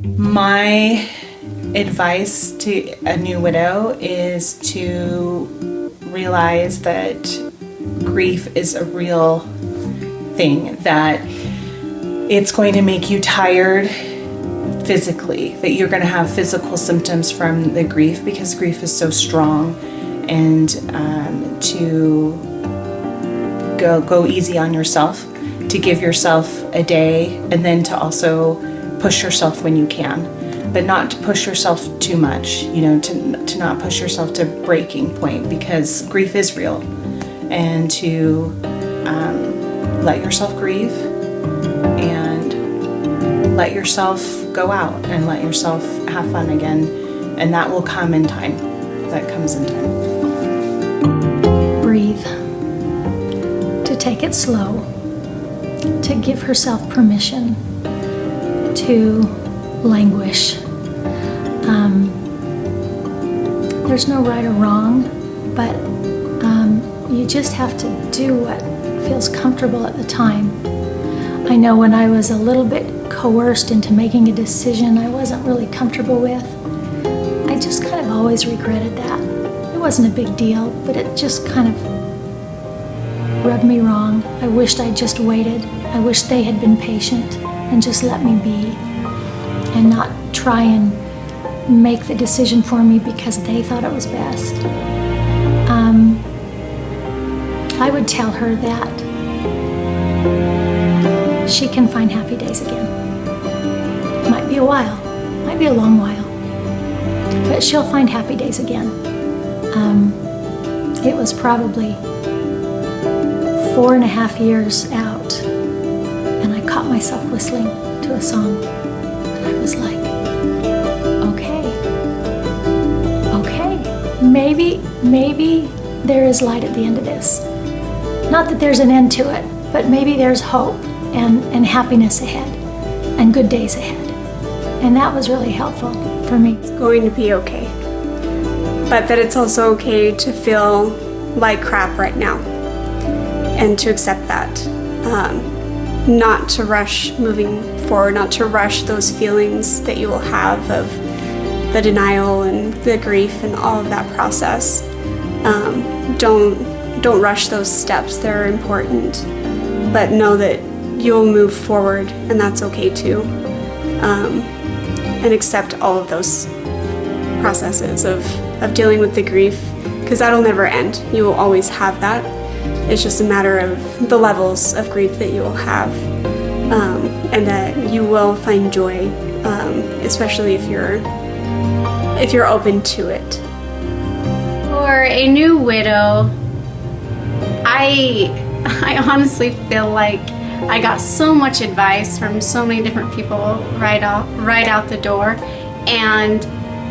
My advice to a new widow is to realize that grief is a real thing, that it's going to make you tired physically, that you're going to have physical symptoms from the grief because grief is so strong, and to go easy on yourself, to give yourself a day, and then to also push yourself when you can, but not to push yourself too much, to not push yourself to breaking point, because grief is real, and to let yourself grieve and let yourself go out and let yourself have fun again, and that will come in time. That comes in time. Breathe. To take it slow. To give herself permission to languish. There's no right or wrong, but you just have to do what feels comfortable at the time. I know when I was a little bit coerced into making a decision I wasn't really comfortable with, I just kind of always regretted that. It wasn't a big deal, but it just kind of rubbed me wrong. I wished I just waited. I wished they had been patient and just let me be and not try and make the decision for me because they thought it was best. I would tell her that she can find happy days again. It might be a while, might be a long while, but she'll find happy days again. It was probably 4.5 years out, and I caught myself whistling to a song, and I was like, okay, maybe there is light at the end of this. Not that there's an end to it, but maybe there's hope and happiness ahead and good days ahead. And that was really helpful for me. It's going to be okay, but that it's also okay to feel like crap right now and to accept that. Not to rush moving forward, not to rush those feelings that you will have of the denial and the grief and all of that process. Don't rush those steps. They're important, but know that you'll move forward, and that's okay too. And accept all of those processes of dealing with the grief, because that'll never end. You will always have that. It's just a matter of the levels of grief that you will have, and that you will find joy, especially if you're open to it. For a new widow, I honestly feel like I got so much advice from so many different people right out the door, and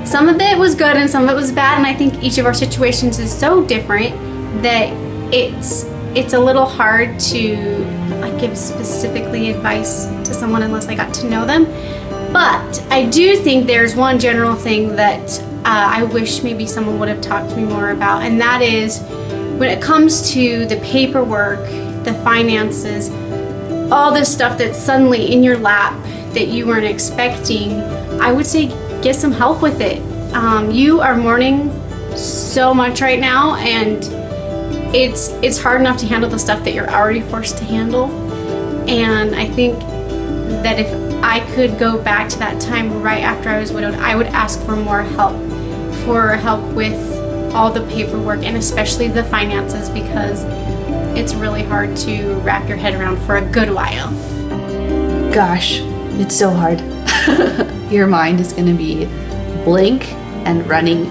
some of it was good and some of it was bad, and I think each of our situations is so different that it's a little hard to give specifically advice to someone unless I got to know them. But I do think there's one general thing that I wish maybe someone would have talked to me more about, and that is when it comes to the paperwork, the finances, all this stuff that's suddenly in your lap that you weren't expecting, I would say get some help with it. You are mourning so much right now, and it's hard enough to handle the stuff that you're already forced to handle. And I think that if I could go back to that time right after I was widowed, I would ask for more help, with all the paperwork and especially the finances, because it's really hard to wrap your head around for a good while. Gosh, it's so hard. Your mind is going to be blank and running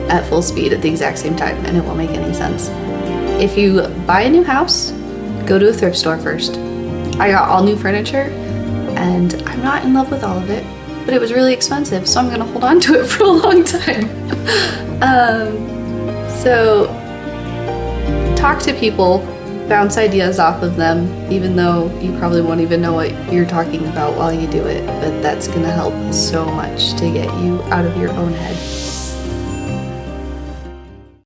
at full speed at the exact same time, and it won't make any sense. If you buy a new house, go to a thrift store first. I got all new furniture, and I'm not in love with all of it, but it was really expensive, so I'm going to hold on to it for a long time. So talk to people, bounce ideas off of them, even though you probably won't even know what you're talking about while you do it, but that's going to help so much to get you out of your own head.